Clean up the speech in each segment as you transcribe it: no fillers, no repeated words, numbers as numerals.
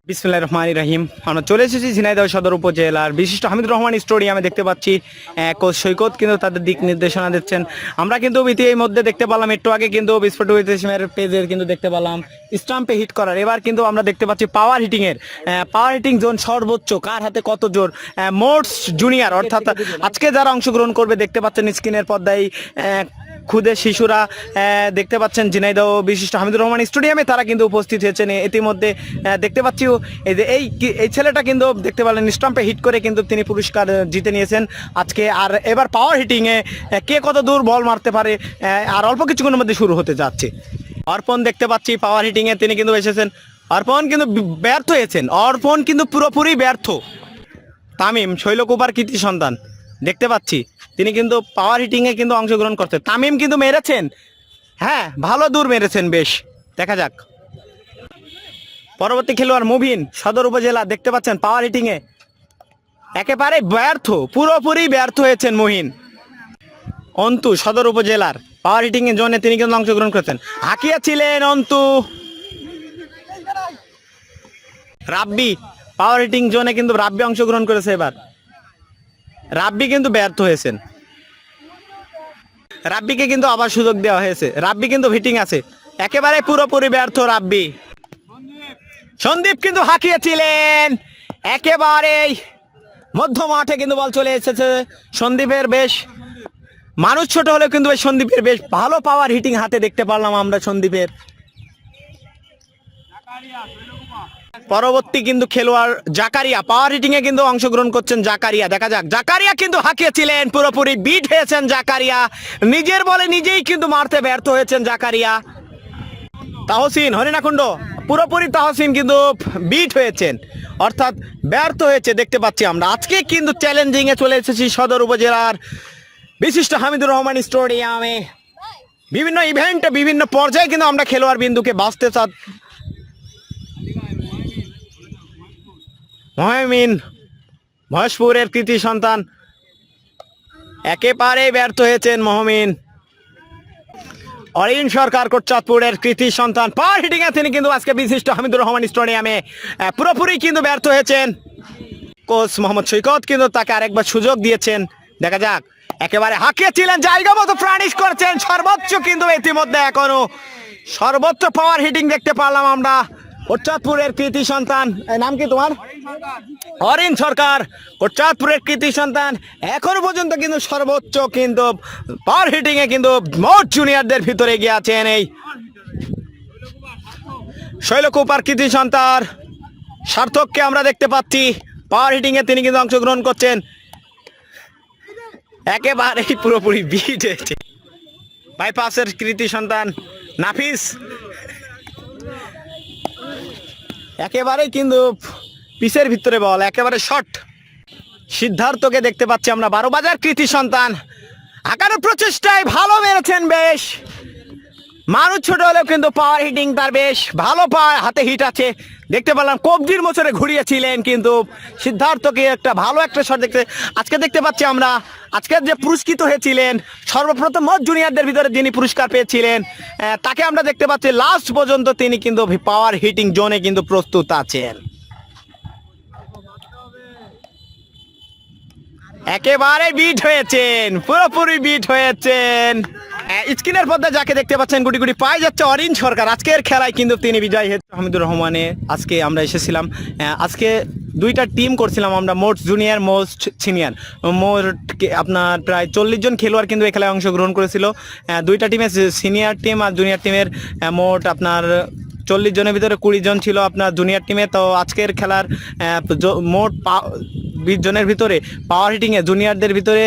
বিসমিল্লাহির রহমানির রহিম। আমরা চলে এসেছি ঝিনাইদহ সদর উপজেলার বিশিষ্ট হামিদুর রহমান স্টেডিয়ামে। দেখতে পাচ্ছি কোচ সৈকত কিন্তু তাদের দিক নির্দেশনা দিচ্ছেন। আমরা কিন্তু এই মধ্যে দেখতে পেলাম একটু আগে কিন্তু বিস্ফোট পেজের কিন্তু দেখতে পেলাম স্টাম্পে হিট করার। এবার কিন্তু আমরা দেখতে পাচ্ছি পাওয়ার হিটিং জোন সর্বোচ্চ কার হাতে কত জোর। মোটস জুনিয়র অর্থাৎ আজকে যারা অংশগ্রহণ করবে দেখতে পাচ্ছেন স্ক্রিনের পর্দায় ক্ষুদে শিশুরা দেখতে পাচ্ছেন ঝিনাইদহ বিশিষ্ট হামিদুর রহমান স্টেডিয়ামে তারা কিন্তু উপস্থিত হয়েছেন। ইতিমধ্যে দেখতে পাচ্ছি এই ছেলেটা কিন্তু দেখতে পেলেন স্টাম্পে হিট করে কিন্তু তিনি পুরস্কার জিতে নিয়েছেন আজকে। আর এবার পাওয়ার হিটিংয়ে কে কত দূর বল মারতে পারে আর অল্প কিছুক্ষণের মধ্যে শুরু হতে যাচ্ছে। অর্পণ দেখতে পাচ্ছি পাওয়ার হিটিংয়ে তিনি কিন্তু এসেছেন। অর্পণ কিন্তু ব্যর্থ হয়েছেন, অর্পণ কিন্তু পুরোপুরি ব্যর্থ। তামিম শৈলকুপার কৃতি সন্তান দেখতে পাচ্ছি তিনি কিন্তু পাওয়ার হিটিংয়ে কিন্তু অংশগ্রহণ করছেন। তামিম কিন্তু মেরেছেন, হ্যাঁ ভালো দূর মেরেছেন, বেশ দেখা যাক। পরবর্তী খেলোয়াড় মুবিন সদর উপজেলা দেখতে পাচ্ছেন পাওয়ার হিটিংয়ে একেবারে ব্যর্থ, পুরোপুরি ব্যর্থ হয়েছেন মুহিন। অন্তু সদর উপজেলার পাওয়ার হিটিং এর জন্য তিনি কিন্তু অংশগ্রহণ করেছেন, হাঁকিয়েছিলেন অন্তু। রাব্বি পাওয়ার হিটিং জোনে কিন্তু রাব্বি অংশগ্রহণ করেছে, এবার রাব্বি কিন্তু ব্যর্থ হয়েছেন। রাব্বিকে কিন্তু আবার সুযোগ দেওয়া হয়েছে, রাব্বি কিন্তু হিটিং আছে, একেবারে পুরোপুরি ব্যর্থ রাব্বি। সন্দীপ কিন্তু হাঁকিয়েছিলেন একেবারেই মধ্য মাঠে কিন্তু বল চলে এসেছে সন্দীপের। বেশ মানুষ ছোট হলেও কিন্তু সন্দীপের বেশ ভালো পাওয়ার হিটিং হাতে দেখতে পারলাম আমরা সন্দীপের। পরবর্তী কিন্তু খেলোয়াড় জাকারিয়া পাওয়ার হিটিং এ কিন্তু অংশগ্রহণ করছেন জাকারিয়া। দেখা যাক, জাকারিয়া কিন্তু হাঁকিয়েছিলেন, পুরোপুরি বিট হয়েছেন জাকারিয়া, নিজের বলে নিজেই কিন্তু মারতে ব্যর্থ হয়েছেন জাকারিয়া। তাহসিন হরিণাকুণ্ড পুরোপুরি তাহসিন কিন্তু বিট হয়েছেন, অর্থাৎ ব্যর্থ হয়েছে দেখতে পাচ্ছি আমরা। আজকে কিন্তু চ্যালেঞ্জিং এ চলে এসেছি সদর উপজেলার বিশিষ্ট হামিদুর রহমান স্টেডিয়ামে। বিভিন্ন ইভেন্টে বিভিন্ন পর্যায়ে কিন্তু আমরা খেলোয়াড় বিন্দুকে বাঁচতে মহমিন মহেশপুরের কৃতি সন্তান একেবারে ব্যর্থ হয়েছেন মহমিন। অরিন সরকার কোটচাঁদপুরের কৃতি সন্তান পাওয়ার হিটিং এ তিনি কিন্তু আজকে বিশিষ্ট হামিদুর রহমান স্টেডিয়ামে পুরোপুরি কিন্তু ব্যর্থ হয়েছেন। কোচ মোহাম্মদ সৈকত কিন্তু তাকে আরেকবার সুযোগ দিয়েছেন, দেখা যাক। একেবারে হাঁকিয়েছিলেন, জায়গা মতো প্রাণিশ করেছেন, সর্বোচ্চ কিন্তু ইতিমধ্যে এখনো সর্বোচ্চ পাওয়ার হিটিং দেখতে পারলাম আমরা। কোটচাঁদপুরের কৃতি সন্তান, নাম কি তোমার? অরিন সরকার কোটচাঁদপুরের কৃতি সন্তান এখনো পর্যন্ত কিন্তু সর্বোচ্চ কিন্তু পাওয়ার হিটিং এ কিন্তু মোট জুনিয়রদের ভিতরে গিয়ে আছেন এই শৈলকুপার কৃতি সন্তান সার্থককে আমরা দেখতে পাচ্ছি পাওয়ার হিটিং এ তিনি কিন্তু অংশগ্রহণ করছেন, একেবারেই পুরোপুরি বিট হয়েছে। বাইপাসের কৃতি সন্তান নাফিস একেবারেই কিন্তু পিসের ভিতরে বল, একেবারে শর্ট। সিদ্ধার্থকে দেখতে পাচ্ছি আমরা 12 বাজার কৃতি সন্তান, আকারের প্রচেষ্টায় ভালো মেরেছেন, বেশ মানুষ ছোট হলেও কিন্তু পাওয়ার হিটিং তার বেশ ভালো, হাতে হিট আছে দেখতে পেলাম। কবজির মোচরে ঘুরিয়েছিলেন কিন্তু সিদ্ধার্থকে একটা ভালো একটা শট আজকে দেখতে পাচ্ছি আমরা। আজকের যে পুরস্কৃত হয়েছিলেন সর্বপ্রথম মোট জুনিয়রদের ভিতরে যিনি পুরস্কার পেয়েছিলেন তাকে আমরা দেখতে পাচ্ছি লাস্ট পর্যন্ত তিনি কিন্তু পাওয়ার হিটিং জোনে কিন্তু প্রস্তুত আছেন। একেবারে বিট হয়েছেন, পুরোপুরি বিট হয়েছেন। স্ক্রিনের পর্দায় যাকে দেখতে পাচ্ছেন গুটি গুটি পায়ে যাচ্ছে অরিন সরকার। আজকের খেলায় কিন্তু তিনি বিজয়ী হয়েছেন হামিদুর রহমানে। আজকে আমরা এসেছিলাম, আজকে দুইটা টিম করছিলাম আমরা, মোট জুনিয়র মোস্ট সিনিয়র। মোট আপনার প্রায় 40 জন খেলোয়াড় কিন্তু এই খেলায় অংশগ্রহণ করেছিল। দুইটা টিমে সিনিয়র টিম আর জুনিয়র টিমের মোট আপনার 40 জনের ভিতরে 20 জন ছিল আপনার জুনিয়র টিমে। তো আজকের খেলার মোট 20 জনের ভিতরে পাওয়ার হিটিংয়ে জুনিয়রদের ভিতরে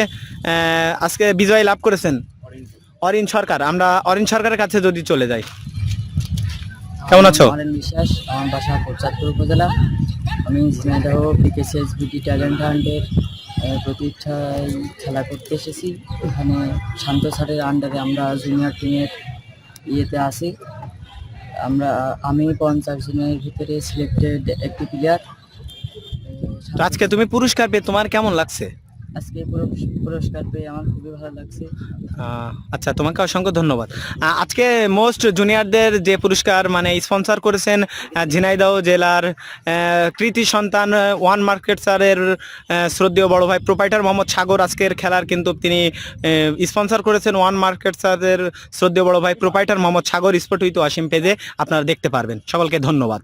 আজকে বিজয় লাভ করেছেন অরিন সরকার। আমরা অরিন সরকারের কাছে যদি চলে যাই, কেমন আছো? বিশ্বাস, আমার বাসা কোটচাঁদপুর উপজেলা। আমি ঝিনাইদহ পিকেসিএস বিটি ট্যালেন্ট হান্টের প্রতিষ্ঠায় খেলা করতে এসেছি। এখানে শান্ত স্যারের আন্ডারে আমরা জুনিয়র টিমের ইয়েতে আছি। আমি 50 জনের ভিতরে সিলেক্টেড একটি প্লেয়ার। আজকে তুমি পুরস্কার পেয়ে তোমার কেমন লাগছে? আজকে এই পুরস্কার পেয়ে আমার খুবই ভালো লাগছে। আচ্ছা, তোমাকে অসংখ্য ধন্যবাদ। আজকে মোস্ট জুনিয়রদের যে পুরস্কার মানে স্পন্সর করেছেন ঝিনাইদহ জেলার কৃতি সন্তান ওয়ান মার্কেটসারের শ্রদ্ধেয় বড় ভাই প্রোপাইটার মোহাম্মদ সাগর। আজকের খেলার কিন্তু তিনি স্পন্সর করেছেন ওয়ান মার্কেটসারের শ্রদ্ধেয় বড় ভাই proprietor Mohammad Sagar. Sport with Wasim পেজে আপনারা দেখতে পারবেন। সকলকে ধন্যবাদ।